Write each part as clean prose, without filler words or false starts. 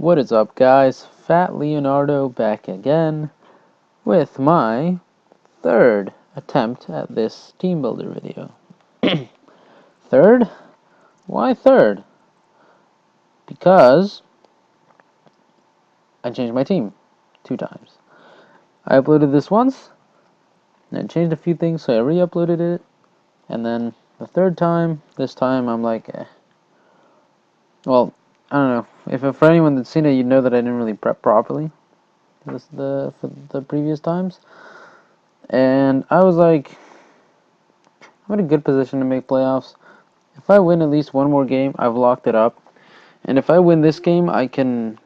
What is up, guys? Fat Leonardo back again with my third attempt at this team builder video. Third? Why third? Because I changed my team 2 times. I uploaded this once, and I changed a few things, so I re-uploaded it, and then the third time, this time I'm like, Well, I don't know. If for anyone that's seen it, you'd know that I didn't really prep properly for the previous times. And I was like, I'm in a good position to make playoffs. If I win at least one more game, I've locked it up. And if I win this game, I can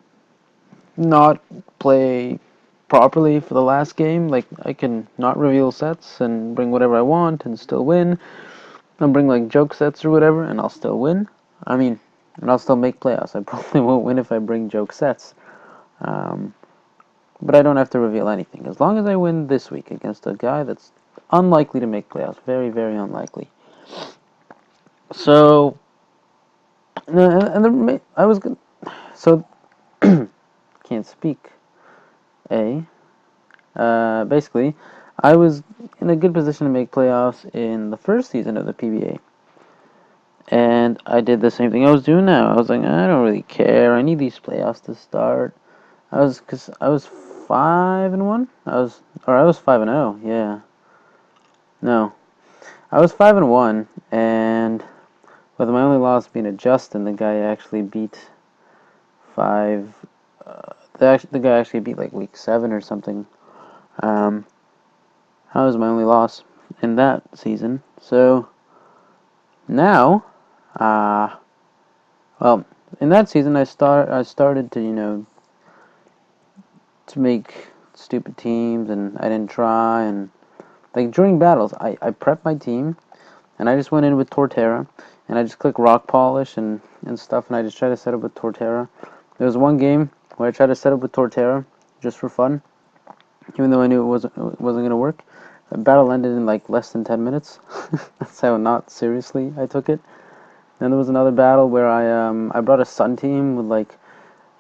not play properly for the last game. Like, I can not reveal sets and bring whatever I want and still win. I'll bring, like, joke sets or whatever, and I'll still win. And I'll still make playoffs. I probably won't win if I bring joke sets. But I don't have to reveal anything. As long as I win this week against a guy that's unlikely to make playoffs. Very, very unlikely. So, I was good. So, can't speak. Basically, I was in a good position to make playoffs in the first season of the PBA. And I did the same thing I was doing now. I was like, I don't really care. I need these playoffs to start. Cause I was 5-1. I was 5-0. Yeah. No, I was 5-1, and with my only loss being to Justin, the guy actually beat five. The guy actually beat like week 7 or something. That was my only loss in that season. So now, well, in that season, I started to to make stupid teams, and I didn't try, and like during battles, I prepped my team, and I just went in with Torterra, and I just clicked Rock Polish and stuff, and I just tried to set up with Torterra. There was one game where I tried to set up with Torterra just for fun, even though I knew it wasn't gonna work. The battle ended in like less than 10 minutes. That's how not seriously I took it. Then there was another battle where I brought a Sun team with like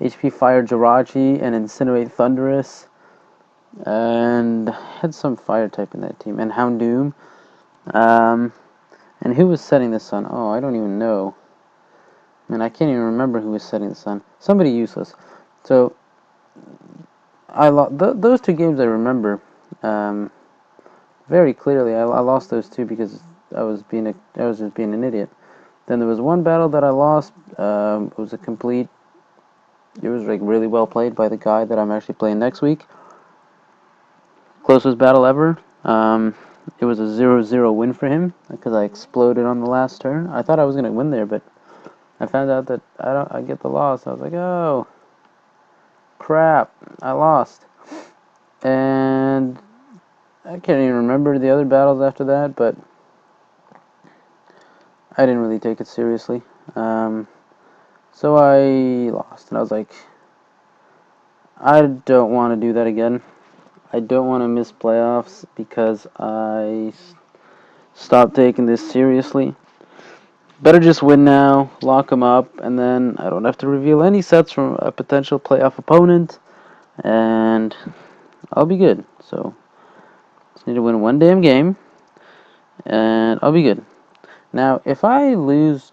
HP Fire Jirachi and Incinerate Thunderous, and had some fire type in that team, and Houndoom. And who was setting the sun? Oh, I don't even know. Man, I can't even remember who was setting the sun. Somebody useless. So those 2 games I remember very clearly. I lost those 2 because I was just being an idiot. Then there was one battle that I lost. It was like really well played by the guy that I'm actually playing next week. Closest battle ever. It was a 0-0 win for him because I exploded on the last turn. I thought I was gonna win there, but I found out that I get the loss. I was like, oh crap, I lost. And I can't even remember the other battles after that, but I didn't really take it seriously. So I lost, and I was like, I don't want to do that again. I don't want to miss playoffs because I stopped taking this seriously. Better just win now, lock them up, and then I don't have to reveal any sets from a potential playoff opponent, and I'll be good. So, just need to win one damn game, and I'll be good. Now, if I lose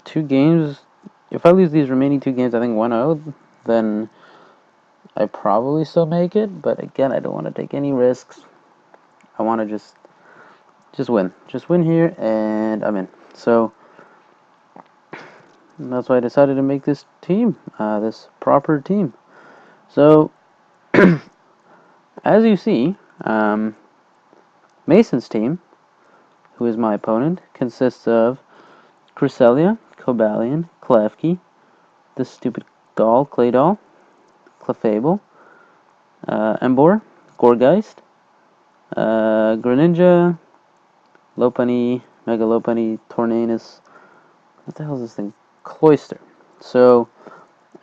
2 games, if I lose these remaining 2 games, I think 1-0, then I probably still make it, but again, I don't want to take any risks. I want to just win. Just win here, and I'm in. So, that's why I decided to make this team, this proper team. So, as you see, Mason's team, who is my opponent, consists of Cresselia, Cobalion, Klefki, this stupid doll, Clay doll, Clefable, Embor, Gorgeist, Greninja, Lopunny, Mega Lopunny, Tornadus. What the hell is this thing? Cloyster. So,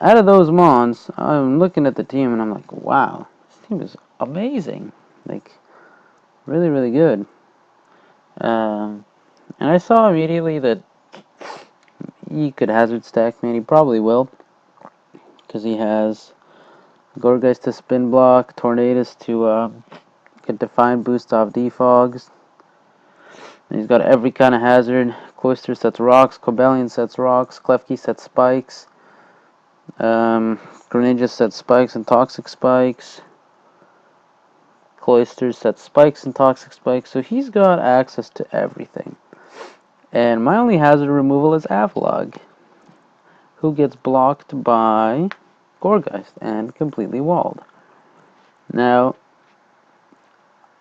out of those mons, I'm looking at the team and I'm like, wow, this team is amazing. Like, really, really good. And I saw immediately that he could hazard stack, man. He probably will. because he has Gorgeist to spin block, Tornadus to get Defiant boost off defogs. And he's got every kind of hazard. Cloister sets rocks, Cobalion sets rocks, Klefki sets spikes, Greninja sets spikes and toxic spikes. Cloister sets spikes and toxic spikes, so he's got access to everything. And my only hazard removal is Avalog, who gets blocked by Gorgeist and completely walled. Now,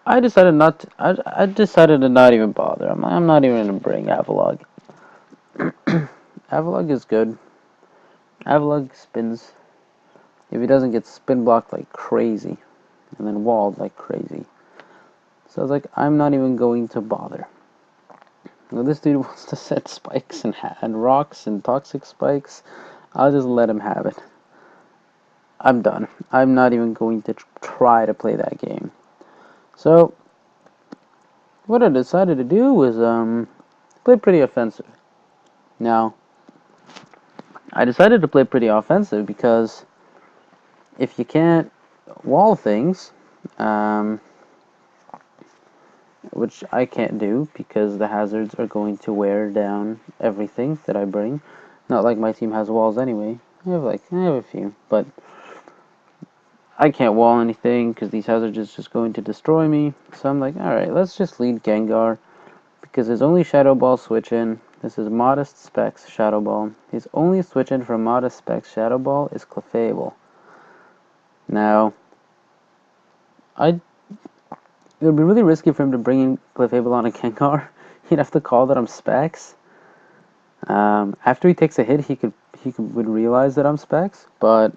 I decided not to, I decided to not even bother. I'm not even going to bring Avalog. Avalog is good. Avalog spins. If he doesn't get spin blocked like crazy, and then walled like crazy. So I was like, I'm not even going to bother. Well, this dude wants to set spikes and rocks and toxic spikes. I'll just let him have it. I'm done. I'm not even going to try to play that game. So, what I decided to do was play pretty offensive. Now, I decided to play pretty offensive because if you can't wall things, which I can't do because the hazards are going to wear down everything that I bring. Not like my team has walls anyway. I have a few, but I can't wall anything because these hazards are just going to destroy me. So I'm like, alright, let's just lead Gengar because his only Shadow Ball switch in. This is Modest Specs Shadow Ball. His only switch in from Modest Specs Shadow Ball is Clefable. Now, it would be really risky for him to bring in Clefable on a Gengar. He'd have to call that I'm Specs. After he takes a hit, he would realize that I'm Specs, but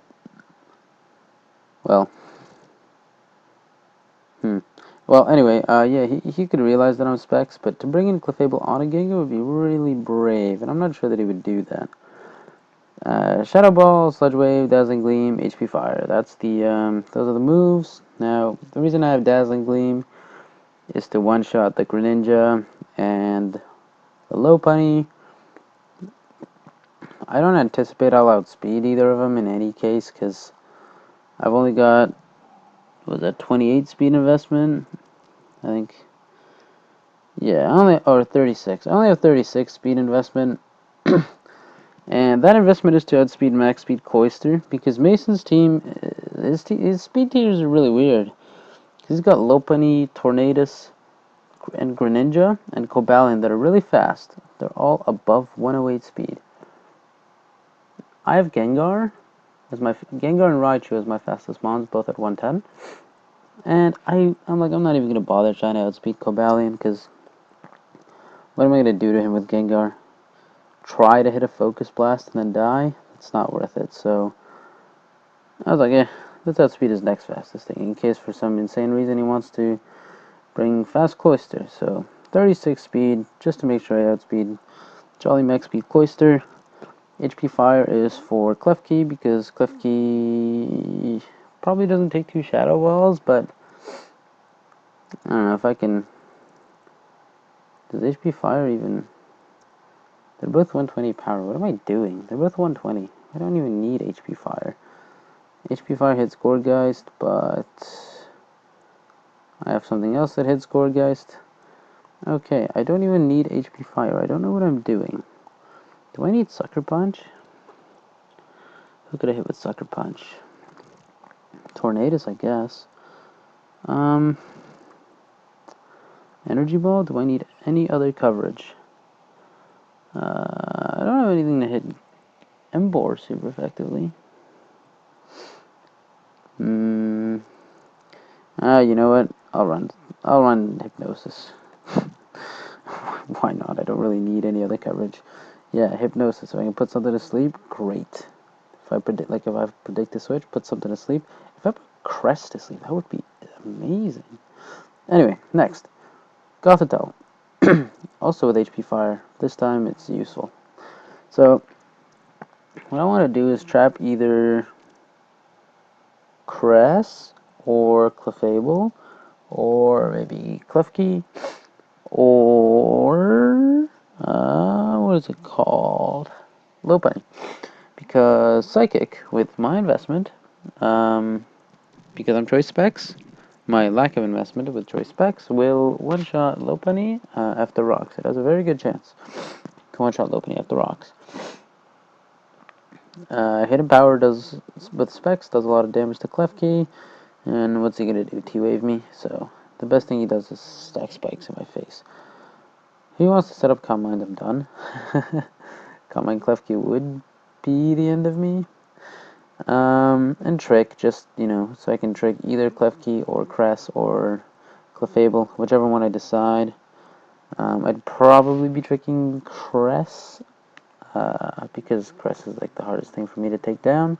well, well, anyway, yeah, he could realize that I'm Specs, but to bring in Clefable on a Gengar would be really brave, and I'm not sure that he would do that. Shadow Ball, Sludge Wave, Dazzling Gleam, HP Fire. That's the those are the moves. Now, the reason I have Dazzling Gleam is to one-shot the Greninja and the Lopunny. I don't anticipate I'll outspeed either of them in any case, because I've only got, was that 28 speed investment? I think. Yeah, or 36. I only have 36 speed investment. And that investment is to outspeed max speed Cloister, because Mason's team, his speed tiers are really weird. He's got Lopunny, Tornadus, and Greninja, and Cobalion that are really fast. They're all above 108 speed. I have Gengar and Raichu as my fastest mons, both at 110. And I'm not even gonna bother trying to outspeed Cobalion, because what am I gonna do to him with Gengar? Try to hit a Focus Blast and then die? It's not worth it. So I was like, yeah, let's outspeed his next fastest thing, in case for some insane reason he wants to bring fast Cloister. So 36 speed, just to make sure I outspeed Jolly Max Speed Cloister. HP Fire is for Klefki, because Klefki probably doesn't take 2 Shadow Balls, but I don't know if I can. Does HP Fire even. They're both 120 power. What am I doing? They're both 120. I don't even need HP Fire. HP Fire hits Gourgeist, but I have something else that hits Gourgeist. Okay, I don't even need HP Fire. I don't know what I'm doing. Do I need Sucker Punch? Who could I hit with Sucker Punch? Tornadus, I guess. Energy Ball? Do I need any other coverage? I don't have anything to hit Emboar super effectively. You know what? I'll run Hypnosis. Why not? I don't really need any other coverage. Yeah, Hypnosis. If I can put something to sleep, great. If I predict a switch, put something to sleep. If I put Crest to sleep, that would be amazing. Anyway, next. Gothitelle. Also with HP Fire. This time it's useful. So, what I want to do is trap either Crest or Clefable, or maybe Klefki, or what is it called? Lopunny. because Psychic, with my investment, because I'm choice specs, my lack of investment with choice specs will one-shot Lopunny after rocks. It has a very good chance to one-shot Lopunny after rocks. Hidden Power does, with specs, does a lot of damage to Klefki, and what's he gonna do? T-Wave me? So the best thing he does is stack spikes in my face. If he wants to set up Calm Mind, I'm done. Calm Mind Klefki would be the end of me. And Trick, just, so I can trick either Klefki or Cress or Clefable, whichever one I decide. I'd probably be tricking Cress, because Cress is like the hardest thing for me to take down.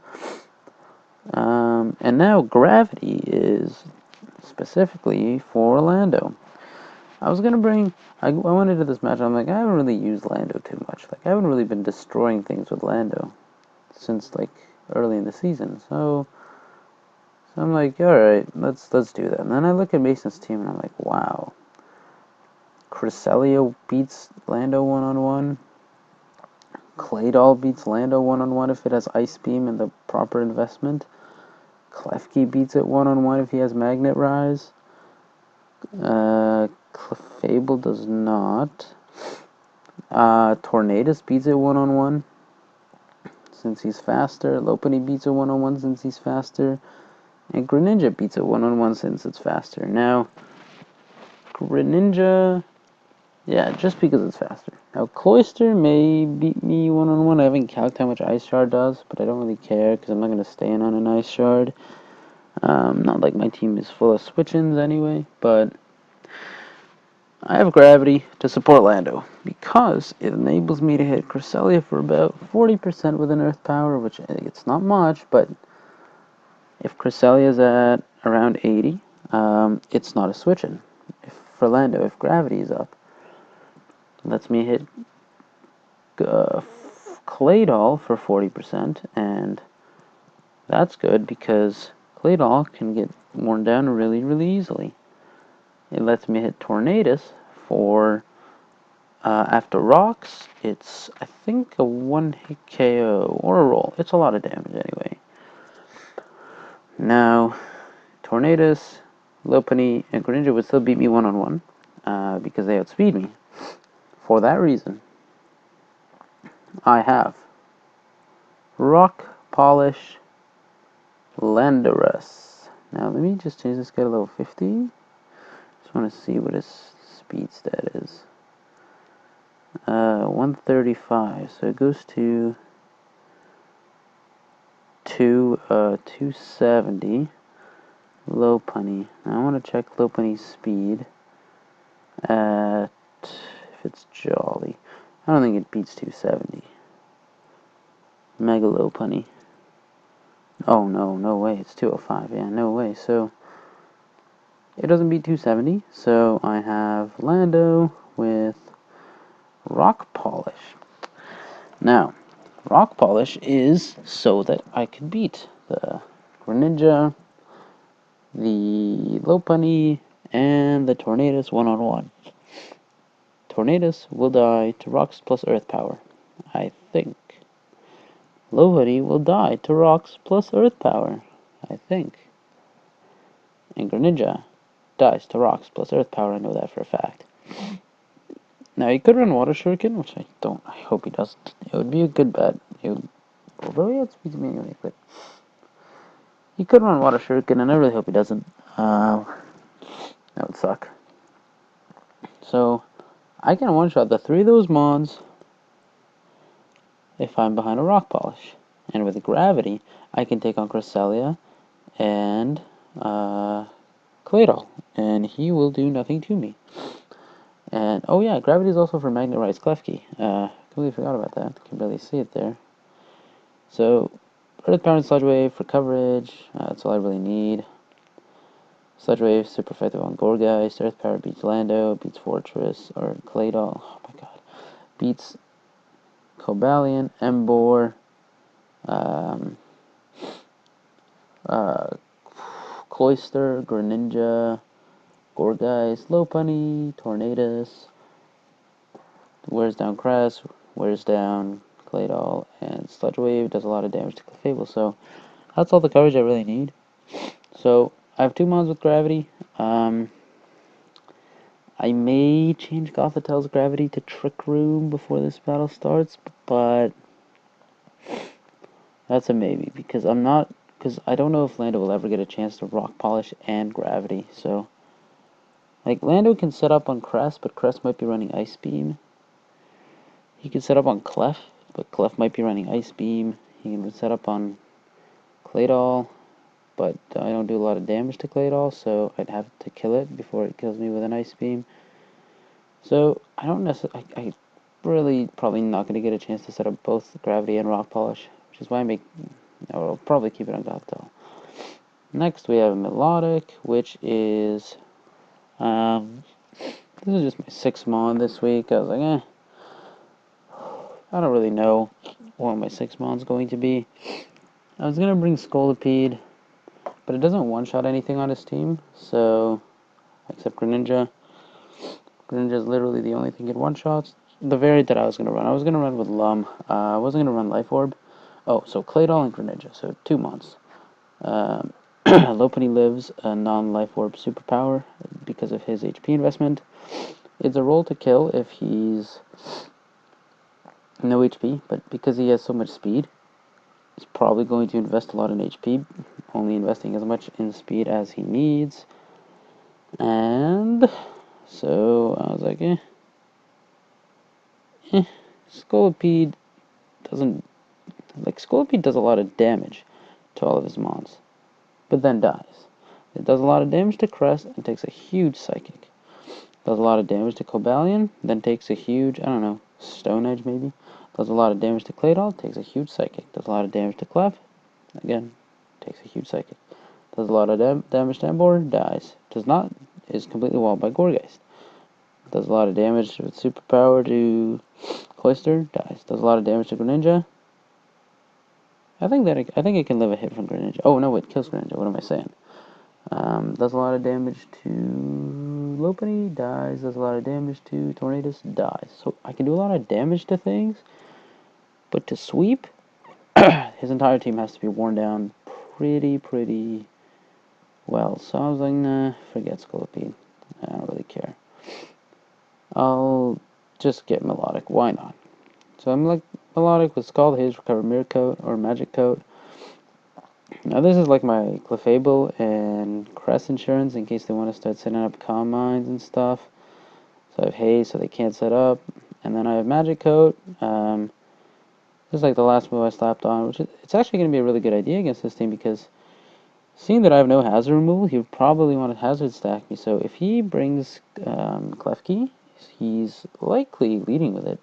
And now Gravity is specifically for Lando. I was gonna bring, I went into this match, I'm like, I haven't really used Lando too much. Like, I haven't really been destroying things with Lando since, like, early in the season. So I'm like, alright, let's do that. And then I look at Mason's team and I'm like, wow. Cresselia beats Lando one-on-one. Claydol beats Lando one-on-one if it has Ice Beam and the proper investment. Klefki beats it one-on-one if he has Magnet Rise. Clefable does not. Tornadus beats it one-on-one since he's faster. Lopunny beats it one-on-one since he's faster. And Greninja beats it one-on-one since it's faster. Now, Greninja, yeah, just because it's faster. Now, Cloyster may beat me one-on-one. I haven't calculated how much Ice Shard does, but I don't really care because I'm not going to stay in on an Ice Shard. Not like my team is full of switch-ins anyway, but I have Gravity to support Lando because it enables me to hit Cresselia for about 40% with an Earth Power, which it's not much, but if Cresselia is at around 80, it's not a switch-in. For Lando, if Gravity is up, it lets me hit Claydol for 40%, and that's good because Claydol can get worn down really, really easily. It lets me hit Tornadus for, after rocks, it's, I think, a one-hit KO or a roll. It's a lot of damage anyway. Now, Tornadus, Lopunny, and Greninja would still beat me one-on-one because they outspeed me. For that reason, I have Rock Polish Landorus. Now, let me just change this guy to level 50. Just want to see what his speed stat is. 135, so it goes to 270. Lopunny. Now I want to check Lopunny's speed at, if it's Jolly. I don't think it beats 270. Mega Lopunny. Oh no way, it's 205, yeah, no way. So it doesn't beat 270, so I have Lando with Rock Polish. Now, Rock Polish is so that I can beat the Greninja, the Lopunny, and the Tornadus one-on-one. Tornadus will die to Rocks plus Earth Power, I think. Lopunny will die to Rocks plus Earth Power, I think. And Greninja dies to Rocks plus Earth Power, I know that for a fact. Now, he could run Water Shuriken, which I hope he doesn't. It would be a good bet. Although he outspeeds me anyway, but he could run Water Shuriken, and I really hope he doesn't. That would suck. So, I can one-shot the 3 of those mons if I'm behind a Rock Polish. And with Gravity, I can take on Cresselia and Claydol, and he will do nothing to me. And, oh yeah, Gravity is also for Magnet Rise Klefki. Completely forgot about that. Can barely see it there. So, Earth Power and Sludge Wave for coverage. That's all I really need. Sludge Wave, super effective on Gourgeist. Earth Power beats Lando, beats Fortress, or Claydol. Oh my god. Beats Cobalion, Embor, Cloyster, Greninja, Gourgeist, Lopunny, Tornadus, wears down Cress, wears down Claydol, and Sludge Wave does a lot of damage to Clefable, so that's all the coverage I really need. So I have 2 mons with Gravity. I may change Gothitel's Gravity to Trick Room before this battle starts, but that's a maybe, because I don't know if Lando will ever get a chance to Rock Polish and Gravity, so... Like, Lando can set up on Crest, but Crest might be running Ice Beam. He can set up on Clef, but Clef might be running Ice Beam. He can set up on Claydol, but I don't do a lot of damage to Claydol, so I'd have to kill it before it kills me with an Ice Beam. So, I don't necessarily... I really probably not going to get a chance to set up both Gravity and Rock Polish, which is why I'll probably keep it on Gothtel. Next, we have Melodic, which is... this is just my 6th mon this week. I was like, I don't really know what my 6th mon's going to be. I was going to bring Scolipede, but it doesn't one-shot anything on his team, so... Except Greninja. Greninja is literally the only thing it one-shots. The variant that I was going to run with Lum. I wasn't going to run Life Orb. Oh, so Claydol and Greninja, so 2 mons. Lopunny lives a non-Life Orb superpower because of his HP investment. It's a roll to kill if he's no HP, but because he has so much speed, he's probably going to invest a lot in HP, only investing as much in speed as he needs. And so I was like, Scolipede Scolipede does a lot of damage to all of his mons, but then dies. It does a lot of damage to Crest and takes a huge Psychic. Does a lot of damage to Cobalion, then takes a huge, I don't know, Stone Edge maybe. Does a lot of damage to Claydol, takes a huge Psychic. Does a lot of damage to Clef, again, takes a huge Psychic. Does a lot of damage to Emboar, dies. Is completely walled by Gourgeist. Does a lot of damage with Superpower to Cloyster, dies. Does a lot of damage to Greninja. I think it can live a hit from Greninja. Oh no, it kills Greninja. What am I saying? Does a lot of damage to Lopunny, dies. Does a lot of damage to Tornadus, dies. So I can do a lot of damage to things, but to sweep, his entire team has to be worn down pretty well. So I was like, nah, forget Scolipede. I don't really care. I'll just get Melodic. Why not? So I'm like Melodic with Scald Haze, Recover Mirror Coat, or Magic Coat. Now this is like my Clefable and Crest insurance in case they want to start setting up Calm Minds and stuff. So I have Haze so they can't set up. And then I have Magic Coat. This is like the last move I slapped on, which it's actually going to be a really good idea against this team because seeing that I have no hazard removal, he would probably want to hazard stack me. So if he brings Klefki, he's likely leading with it.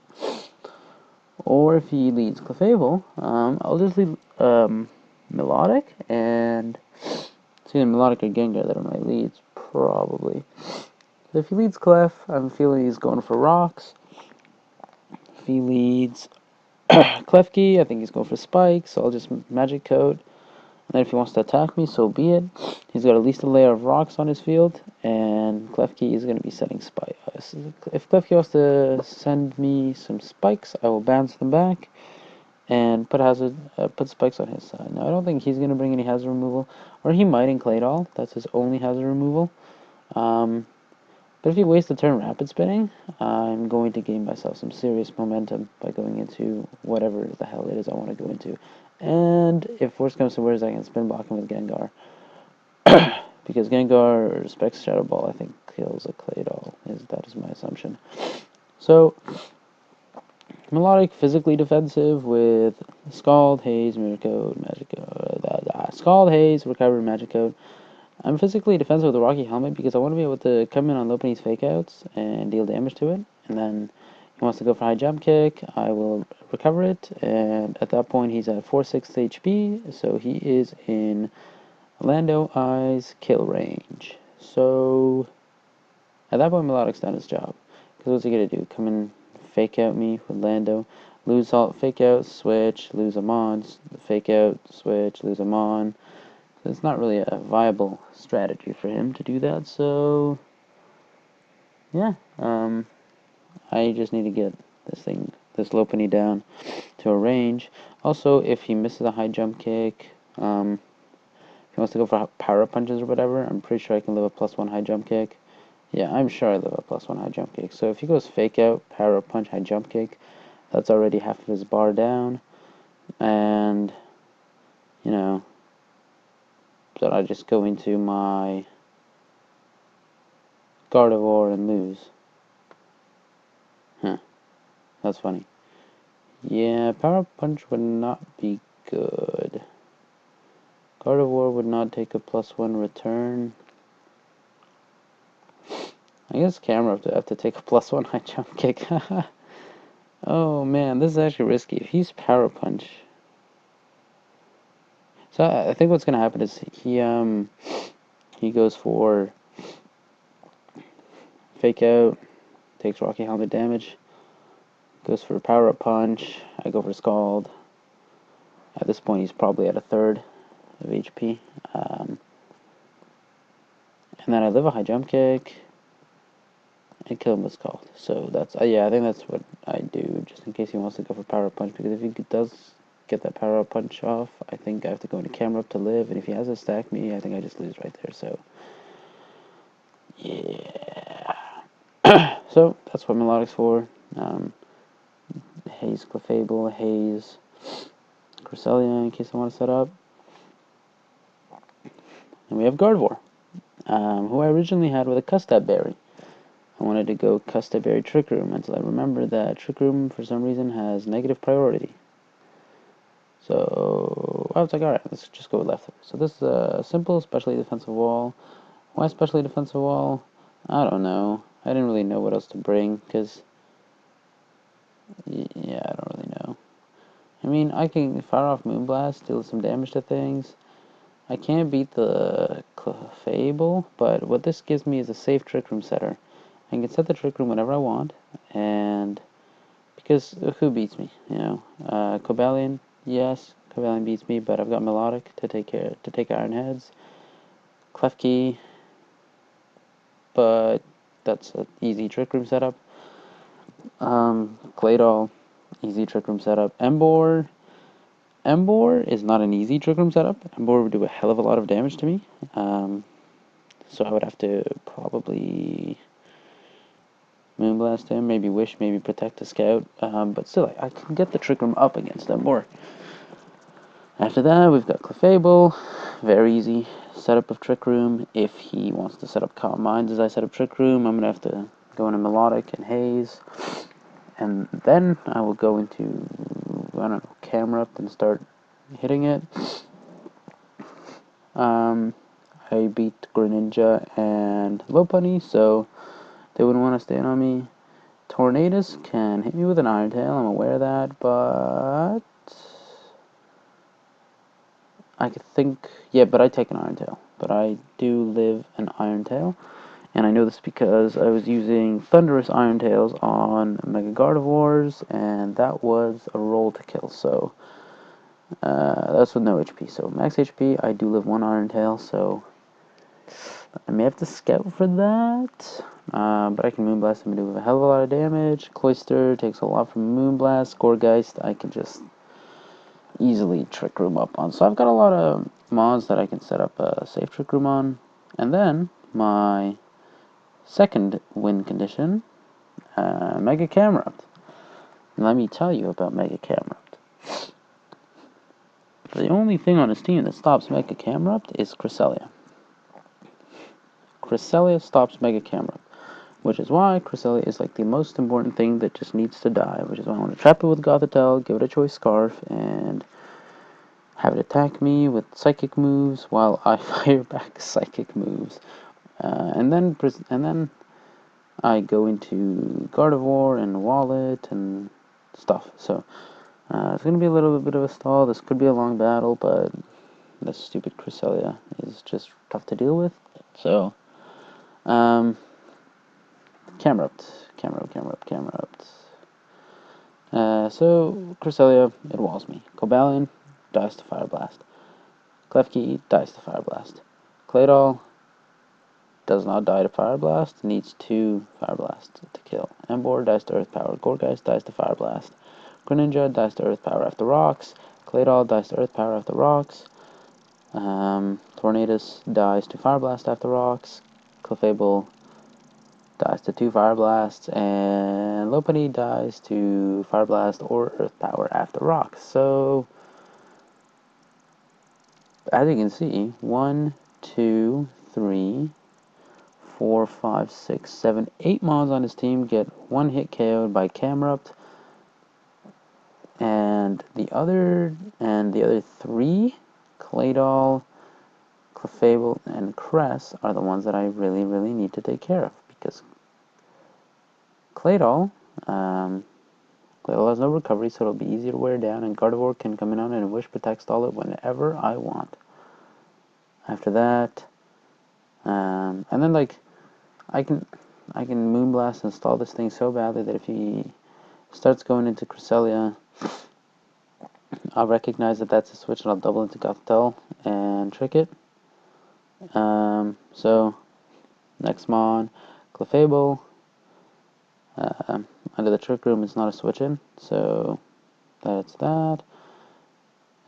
Or if he leads Clefable, I'll just lead Melodic and it's either Melodic or Gengar that are my leads, probably. So if he leads Clef, I'm feeling he's going for rocks. If he leads Klefki, I think he's going for spikes, so I'll just Magic Coat. And then if he wants to attack me, so be it. He's got at least a layer of rocks on his field, and Klefki is going to be setting spikes. If Klefki wants to send me some spikes, I will bounce them back and put spikes on his side. Now, I don't think he's going to bring any hazard removal, or he might in Claydol. That's his only hazard removal. But if he wastes a turn rapid spinning, I'm going to gain myself some serious momentum by going into whatever the hell it is I want to go into. And if worst comes to worst, I can spin block him with Gengar. Because Gengar respects Shadow Ball, I think kills a Claydol. That is my assumption. So, Melodic, physically defensive with Scald, Haze, Mirror Coat, Magic Coat, Scald, Haze, Recover, Magic Coat. I'm physically defensive with the Rocky Helmet because I want to be able to come in on Lopunny's Fake Outs and deal damage to it. And then he wants to go for High Jump Kick, I will recover it. And at that point he's at 4/6 HP, so he is in Lando Eye's kill range. So at that point Melodic's done his job. Because what's he going to do? Come in, Fake Out me with Lando, lose all, Fake Out, switch, lose a Mon, Fake Out, switch, lose a Mon. It's not really a viable strategy for him to do that, so yeah, I just need to get this Lopunny down to a range. Also, if he misses a high jump kick, if he wants to go for power punches or whatever, I'm pretty sure I can live a +1 high jump kick. Yeah, I'm sure I live a +1 high jump kick. So if he goes fake out, power punch, high jump kick, that's already half of his bar down. And, you know, then I just go into my Gardevoir and lose. Huh, that's funny. Yeah, power punch would not be good. Gardevoir would not take a +1 return. I guess camera would have to take a +1 high jump kick. Oh man, this is actually risky. If he's power punch, so I think what's gonna happen is he goes for fake out, takes Rocky Helmet damage, goes for a power up punch. I go for Scald. At this point, he's probably at a third of HP. And then I live a high jump kick and kill him with Scald. So that's yeah, I think that's what I do, just in case he wants to go for power up punch. Because if he does get that power up punch off, I think I have to go into camera up to live. And if he has to stack me, I think I just lose right there. So yeah. So that's what Melodic's for. Haze Clefable, Haze Cresselia in case I want to set up. And we have Gardevoir, who I originally had with a Custap Berry. I wanted to go Custap Berry Trick Room until I remembered that Trick Room, for some reason, has negative priority. So I was like, alright, let's just go with Leftovers. So this is a simple, specially defensive wall. Why specially defensive wall? I don't know. I didn't really know what else to bring, because, yeah, I don't really know. I mean, I can fire off Moonblast, deal some damage to things. I can't beat the Clefable, but what this gives me is a safe Trick Room setter. I can set the Trick Room whenever I want, and because who beats me, you know? Cobalion, yes, Cobalion beats me, but I've got Melodic to take Iron Heads. Klefki, but that's an easy Trick Room setup. Claydol, easy Trick Room setup. Emboar is not an easy Trick Room setup. Emboar would do a hell of a lot of damage to me. So I would have to probably Moonblast him, maybe Wish, maybe Protect the Scout. But still, I can get the Trick Room up against Emboar. After that, we've got Clefable. Very easy setup of Trick Room. If he wants to set up Calm Minds as I set up Trick Room, I'm going to have to go into Melodic and Haze. And then I will go into, I don't know, Camera Up and start hitting it. I beat Greninja and Lopunny, so they wouldn't want to stand on me. Tornadus can hit me with an Iron Tail, I'm aware of that, but I could think, yeah, but I take an Iron Tail. But I do live an Iron Tail, and I know this because I was using Thunderous Iron Tails on Mega Gardevoirs, and that was a roll to kill, so that's with no HP. So max HP, I do live one Iron Tail, so I may have to scout for that. But I can Moonblast him and do a hell of a lot of damage. Cloyster takes a lot from Moonblast. Gourgeist, I can just easily Trick Room up on. So I've got a lot of mons that I can set up a safe Trick Room on. And then my second win condition, Mega Camerupt. Let me tell you about Mega Camerupt. The only thing on his team that stops Mega Camerupt is Cresselia. Cresselia stops Mega Camerupt, which is why Cresselia is like the most important thing that just needs to die, which is why I want to trap it with Gothitelle, give it a Choice Scarf, and have it attack me with Psychic moves while I fire back Psychic moves. And then I go into Gardevoir and Wallet and stuff. So it's going to be a little bit of a stall. This could be a long battle, but this stupid Cresselia is just tough to deal with. So, Camerupt. So, Cresselia, it walls me. Cobalion dies to Fire Blast. Klefki dies to Fire Blast. Claydol does not die to Fire Blast, needs 2 Fire Blasts to kill. Emboar dies to Earth Power. Gourgeist dies to Fire Blast. Greninja dies to Earth Power after Rocks. Claydol dies to Earth Power after rocks. Tornadus dies to Fire Blast after rocks. Clefable dies to 2 Fire Blasts, and Lopunny dies to Fire Blast or Earth Power after rocks. So, as you can see, 1, 2, 3, 4, 5, 6, 7, 8 mons on his team get 1 hit KO'd by Camerupt, and the other 3, Claydol, Clefable, and Cress, are the ones that I really need to take care of, because Claydol has no recovery, so it'll be easy to wear down, and Gardevoir can come in on it and Wish Protect stall it whenever I want. After that, and then like I can Moonblast and stall this thing so badly that if he starts going into Cresselia, I'll recognize that that's a switch and I'll double into Gothitelle and trick it. So next mon, Clefable. Under the Trick Room is not a switch in, so that's that.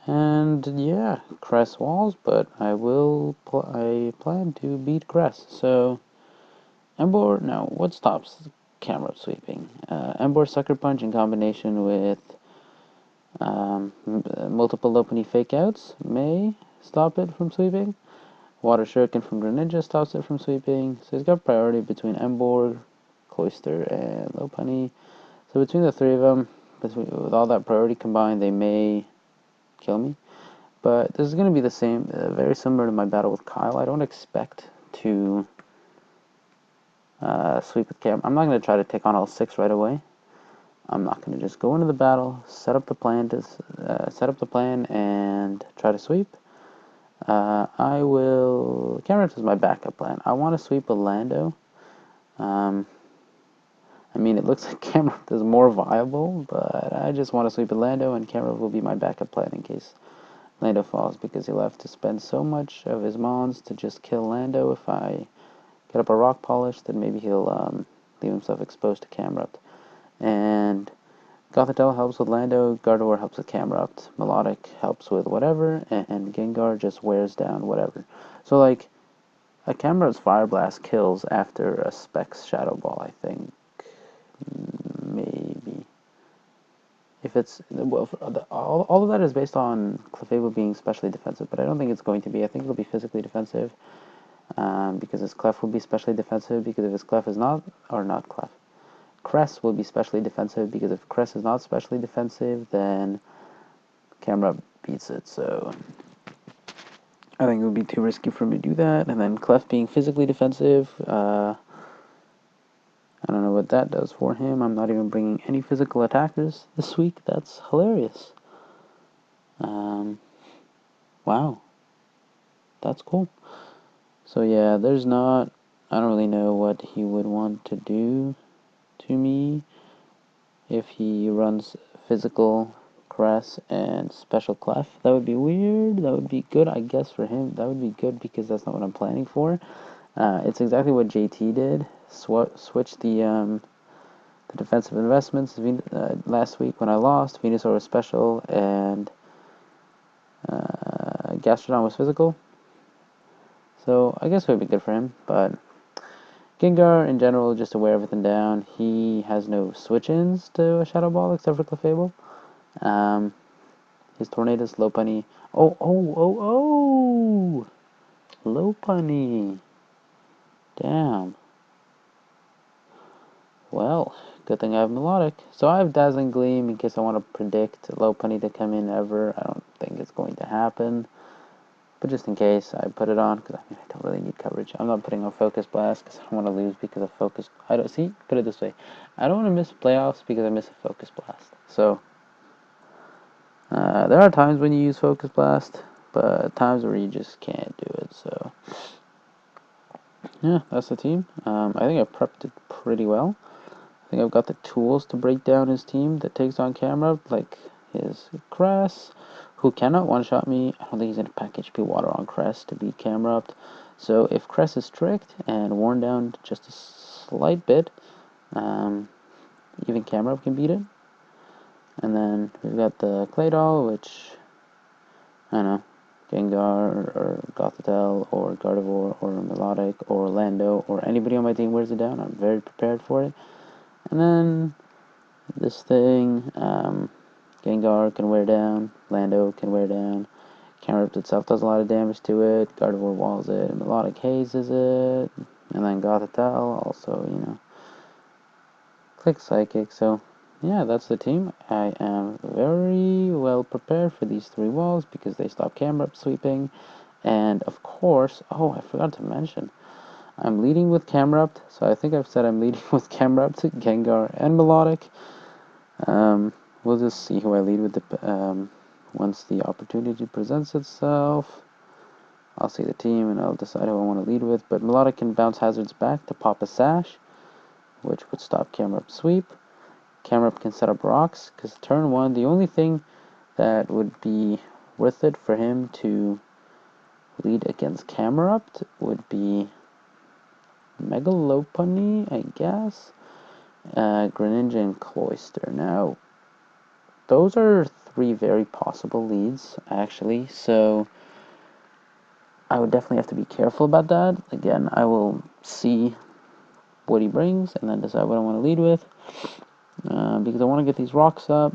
And yeah, Cress walls, but I plan to beat Cress. So Emboar, now what stops Camerupt sweeping? Emboar Sucker Punch in combination with multiple Lopunny fake outs may stop it from sweeping. Water Shuriken from Greninja stops it from sweeping. So he's got priority between Emboar, Cloyster, and Lopunny. So between the 3 of them, with all that priority combined, they may kill me. But this is going to be the same, very similar to my battle with Kyle. I don't expect to sweep with Cam. I'm not going to try to take on all 6 right away. I'm not going to just go into the battle, set up the plan and try to sweep. I will. Camerupt is my backup plan. I want to sweep with Lando. I mean, it looks like Camerupt is more viable, but I just want to sweep with Lando, and Camerupt will be my backup plan in case Lando falls, because he'll have to spend so much of his mons to just kill Lando. If I get up a Rock Polish, then maybe he'll leave himself exposed to Camerupt. And Gothitelle helps with Lando, Gardevoir helps with Camerupt, Melodic helps with whatever, and Gengar just wears down whatever. So, like, a Camerupt's Fire Blast kills after a Specs Shadow Ball, I think. Maybe. If it's, well, all of that is based on Clefable being specially defensive, but I don't think it's going to be. I think it'll be physically defensive, because his Clef will be specially defensive, because if his Clef is not Clef, Cress will be specially defensive, because if Cress is not specially defensive, then Camerupt beats it, so I think it would be too risky for me to do that. And then Clef being physically defensive, I don't know what that does for him. I'm not even bringing any physical attackers this week. That's hilarious. Wow. That's cool. So yeah, I don't really know what he would want to do to me if he runs physical Cress and special Clef. That would be weird. That would be good, I guess, for him. That would be good because that's not what I'm planning for. It's exactly what JT did. Switch the defensive investments last week when I lost. Venusaur was special and Gastrodon was physical. So I guess it would be good for him. But Gengar, in general, just to wear everything down. He has no switch-ins to a Shadow Ball except for Clefable. His Tornadus, Lopunny. Oh! Lopunny. Damn. Well, good thing I have Melodic. So I have Dazzling Gleam in case I want to predict Lopunny to come in ever. I don't think it's going to happen. But just in case, I put it on, because I don't really need coverage. I'm not putting on Focus Blast because I don't want to lose because of Focus. Put it this way. I don't want to miss playoffs because I miss a Focus Blast. So, there are times when you use Focus Blast, but times where you just can't do it. So, yeah, that's the team. I think I prepped it pretty well. I think I've got the tools to break down his team that takes on Camerupt, like his Cress, who cannot one-shot me. I don't think he's going to pack HP Water on Cress to beat Camerupt. So if Cress is tricked and worn down just a slight bit, even Camerupt can beat it. And then we've got the Claydol, which I know, Gengar or Gothitelle or Gardevoir or Melodic or Lando or anybody on my team wears it down, I'm very prepared for it. And then this thing, Gengar can wear down, Lando can wear down, Camerupt itself does a lot of damage to it, Gardevoir walls it, and Melodic hazes it, and then Gothitelle also, click Psychic. So yeah, that's the team. I am very well prepared for these 3 walls because they stop Camerupt sweeping, and of course, oh, I forgot to mention, I'm leading with Camerupt, so I think I've said I'm leading with Camerupt, Gengar, and Melodic. We'll just see who I lead with once the opportunity presents itself. I'll see the team and I'll decide who I want to lead with, but Melodic can bounce hazards back to pop a Sash, which would stop Camerupt sweep. Camerupt can set up rocks, because turn 1, the only thing that would be worth it for him to lead against Camerupt would be Megalopony, I guess. Greninja and Cloyster. Now, those are 3 very possible leads, actually, so I would definitely have to be careful about that. Again, I will see what he brings and then decide what I want to lead with, because I want to get these rocks up.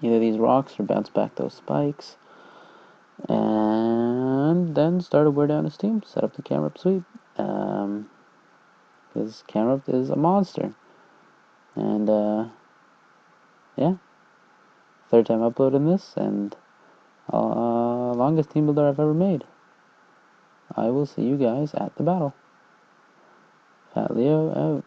Either these rocks or bounce back those spikes. And then start to wear down his team, set up the Camerupt sweep. Because Camerupt is a monster. And, yeah. 3rd time uploading this, and longest team builder I've ever made. I will see you guys at the battle. Fat Leo out.